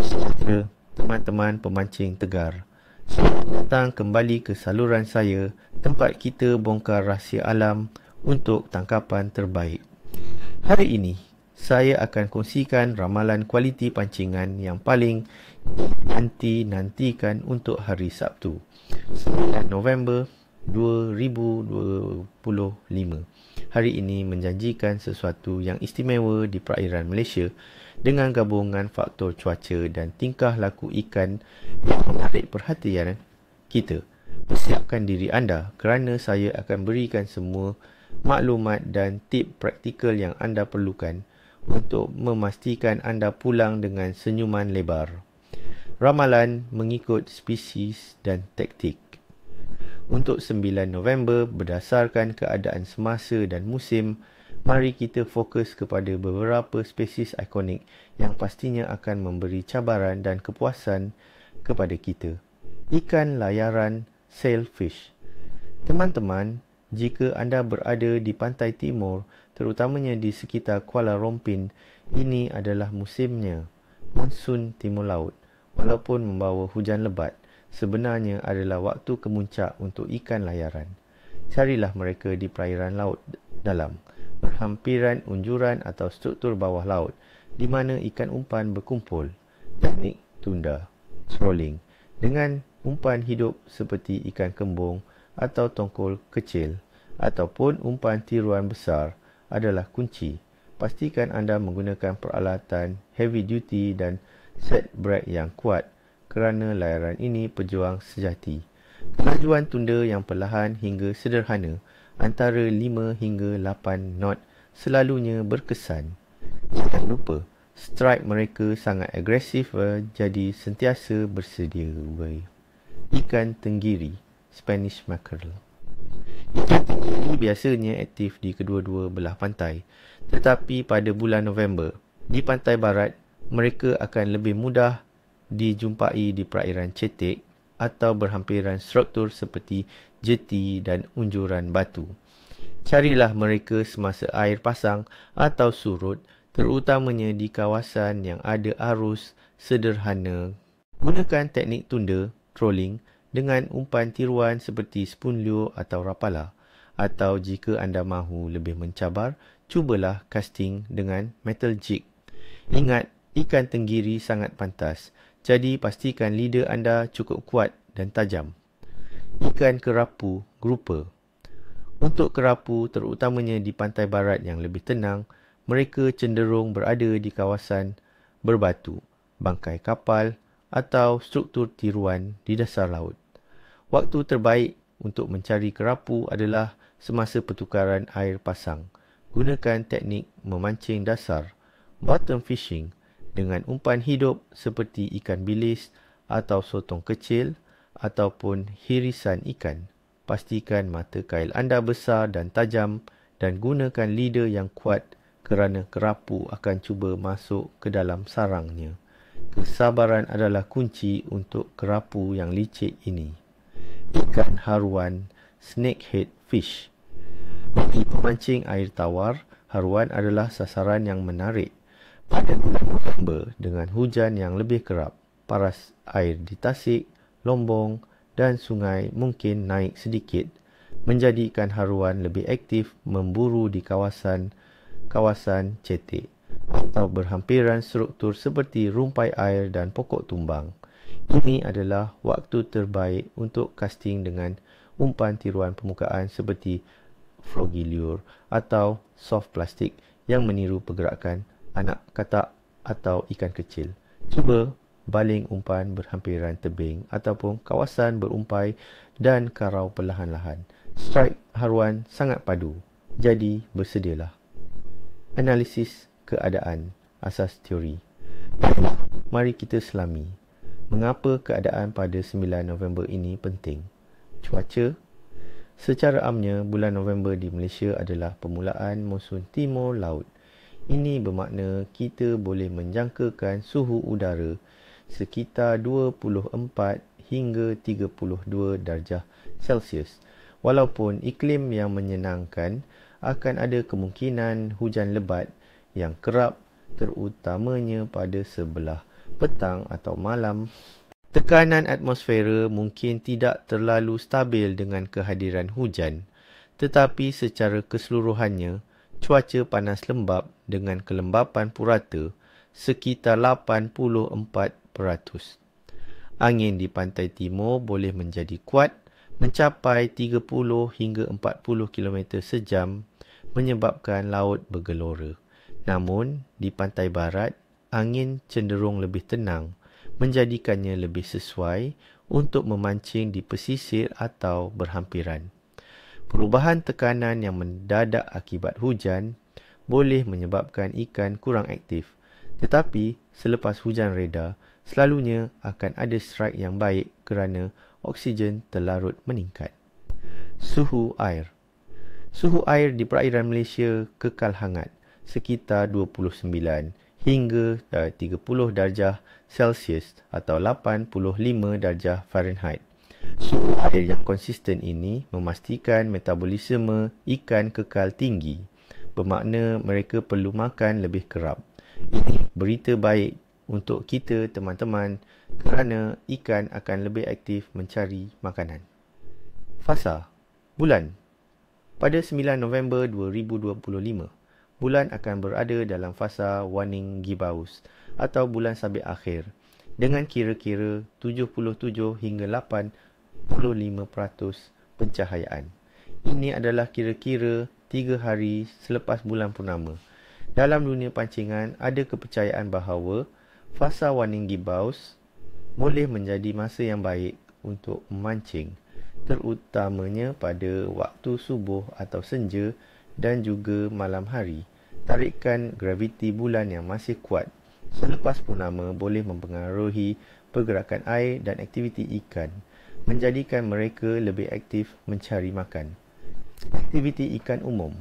sejahtera teman-teman pemancing tegar. Selamat datang kembali ke saluran saya, tempat kita bongkar rahsia alam untuk tangkapan terbaik. Hari ini, saya akan kongsikan ramalan kualiti pancingan yang paling nantikan untuk hari Sabtu, 9 November 2025. Hari ini menjanjikan sesuatu yang istimewa di perairan Malaysia dengan gabungan faktor cuaca dan tingkah laku ikan yang menarik perhatian kita. Persiapkan diri anda kerana saya akan berikan semua maklumat dan tip praktikal yang anda perlukan untuk memastikan anda pulang dengan senyuman lebar. Ramalan mengikut spesies dan taktik. Untuk 9 November, berdasarkan keadaan semasa dan musim, mari kita fokus kepada beberapa spesies ikonik yang pastinya akan memberi cabaran dan kepuasan kepada kita. Ikan layaran sailfish. Teman-teman, jika anda berada di pantai timur, terutamanya di sekitar Kuala Rompin, ini adalah musimnya, monsun timur laut. Walaupun membawa hujan lebat, sebenarnya adalah waktu kemuncak untuk ikan layaran. Carilah mereka di perairan laut dalam, berhampiran unjuran atau struktur bawah laut, di mana ikan umpan berkumpul. Teknik tunda, trolling, dengan umpan hidup seperti ikan kembung atau tongkol kecil, ataupun umpan tiruan besar adalah kunci. Pastikan anda menggunakan peralatan heavy duty dan set brake yang kuat, kerana layaran ini pejuang sejati. Kemajuan tunda yang perlahan hingga sederhana, antara 5 hingga 8 knot, selalunya berkesan. Jangan lupa, strike mereka sangat agresif, jadi sentiasa bersedia. Ikan tenggiri, Spanish mackerel. Ikan tenggiri biasanya aktif di kedua-dua belah pantai, tetapi pada bulan November, di pantai barat, mereka akan lebih mudah dijumpai di perairan cetek atau berhampiran struktur seperti jeti dan unjuran batu. Carilah mereka semasa air pasang atau surut, terutamanya di kawasan yang ada arus sederhana. Gunakan teknik tunda, trolling, dengan umpan tiruan seperti spoon lure atau rapala. Atau jika anda mahu lebih mencabar, cubalah casting dengan metal jig. Ingat, ikan tenggiri sangat pantas, jadi pastikan lidah anda cukup kuat dan tajam. Ikan kerapu, grouper. Untuk kerapu, terutamanya di pantai barat yang lebih tenang, mereka cenderung berada di kawasan berbatu, bangkai kapal atau struktur tiruan di dasar laut. Waktu terbaik untuk mencari kerapu adalah semasa pertukaran air pasang. Gunakan teknik memancing dasar, bottom fishing, dengan umpan hidup seperti ikan bilis atau sotong kecil ataupun hirisan ikan. Pastikan mata kail anda besar dan tajam dan gunakan lidah yang kuat kerana kerapu akan cuba masuk ke dalam sarangnya. Kesabaran adalah kunci untuk kerapu yang licik ini. Ikan haruan, snakehead fish. Bagi pemancing air tawar, haruan adalah sasaran yang menarik. Pada bulan November, dengan hujan yang lebih kerap, paras air di tasik, lombong dan sungai mungkin naik sedikit, menjadikan haruan lebih aktif memburu di kawasan cetek atau berhampiran struktur seperti rumpai air dan pokok tumbang. Ini adalah waktu terbaik untuk casting dengan umpan tiruan permukaan seperti froggy lure atau soft plastik yang meniru pergerakan anak katak atau ikan kecil. Cuba baling umpan berhampiran tebing ataupun kawasan berumpai dan karau perlahan-lahan. Strike haruan sangat padu, jadi bersedialah. Analisis keadaan asas teori. Mari kita selami. Mengapa keadaan pada 9 November ini penting? Cuaca. Secara amnya, bulan November di Malaysia adalah permulaan monsun timur laut. Ini bermakna kita boleh menjangkakan suhu udara sekitar 24 hingga 32 darjah Celsius. Walaupun iklim yang menyenangkan, akan ada kemungkinan hujan lebat yang kerap, terutamanya pada sebelah petang atau malam. Tekanan atmosfera mungkin tidak terlalu stabil dengan kehadiran hujan, tetapi secara keseluruhannya, cuaca panas lembap dengan kelembapan purata sekitar 84%. Angin di pantai timur boleh menjadi kuat, mencapai 30 hingga 40 km sejam, menyebabkan laut bergelora. Namun, di pantai barat, angin cenderung lebih tenang, menjadikannya lebih sesuai untuk memancing di pesisir atau berhampiran. Perubahan tekanan yang mendadak akibat hujan boleh menyebabkan ikan kurang aktif, tetapi selepas hujan reda, selalunya akan ada strike yang baik kerana oksigen terlarut meningkat. Suhu air. Suhu air di perairan Malaysia kekal hangat, sekitar 29 hingga 30 darjah Celsius atau 85 darjah Fahrenheit. Suhu air yang konsisten ini memastikan metabolisme ikan kekal tinggi, bermakna mereka perlu makan lebih kerap. Ini berita baik untuk kita teman-teman kerana ikan akan lebih aktif mencari makanan. Fasa bulan. Pada 9 November 2025, bulan akan berada dalam fasa Waning Gibbous atau bulan sabit akhir dengan kira-kira 77 hingga 85% pencahayaan. Ini adalah kira-kira 3 hari selepas bulan purnama. Dalam dunia pancingan, ada kepercayaan bahawa fasa Waning Gibbous boleh menjadi masa yang baik untuk memancing, terutamanya pada waktu subuh atau senja dan juga malam hari. Tarikan graviti bulan yang masih kuat selepas purnama boleh mempengaruhi pergerakan air dan aktiviti ikan, menjadikan mereka lebih aktif mencari makan. Aktiviti ikan umum.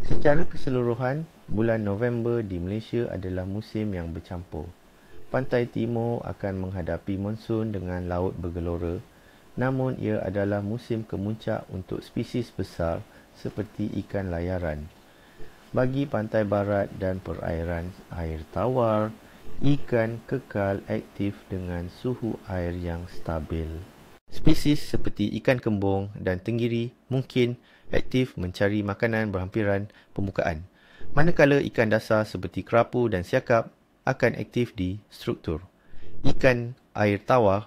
Secara keseluruhan, bulan November di Malaysia adalah musim yang bercampur. Pantai timur akan menghadapi monsun dengan laut bergelora, namun ia adalah musim kemuncak untuk spesies besar seperti ikan layaran. Bagi pantai barat dan perairan air tawar, ikan kekal aktif dengan suhu air yang stabil. Spesies seperti ikan kembung dan tenggiri mungkin aktif mencari makanan berhampiran permukaan, manakala ikan dasar seperti kerapu dan siakap akan aktif di struktur. Ikan air tawar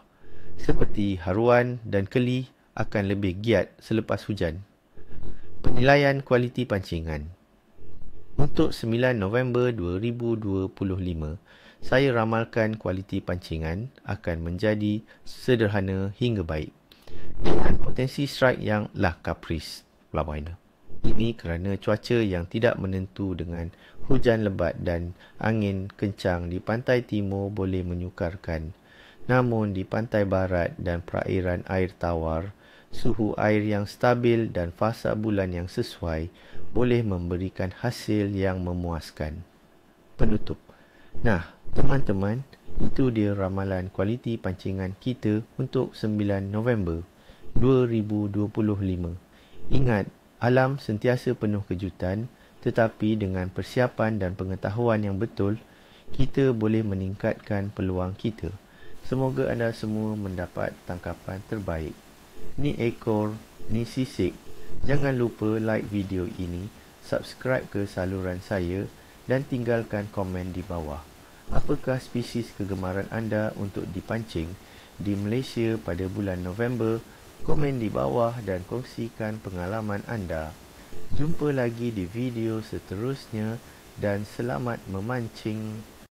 seperti haruan dan keli akan lebih giat selepas hujan. Penilaian kualiti pancingan. Untuk 9 November 2025, saya ramalkan kualiti pancingan akan menjadi sederhana hingga baik, dengan potensi strike yang lah kapris pelabuhan. Ini kerana cuaca yang tidak menentu dengan hujan lebat dan angin kencang di pantai timur boleh menyukarkan. Namun di pantai barat dan perairan air tawar, suhu air yang stabil dan fasa bulan yang sesuai boleh memberikan hasil yang memuaskan. Penutup. Nah, teman-teman, itu dia ramalan kualiti pancingan kita untuk 9 November 2025. Ingat, alam sentiasa penuh kejutan, tetapi dengan persiapan dan pengetahuan yang betul, kita boleh meningkatkan peluang kita. Semoga anda semua mendapat tangkapan terbaik. Ni ekor, ni sisik. Jangan lupa like video ini, subscribe ke saluran saya dan tinggalkan komen di bawah. Apakah spesies kegemaran anda untuk dipancing di Malaysia pada bulan November? Komen di bawah dan kongsikan pengalaman anda. Jumpa lagi di video seterusnya dan selamat memancing.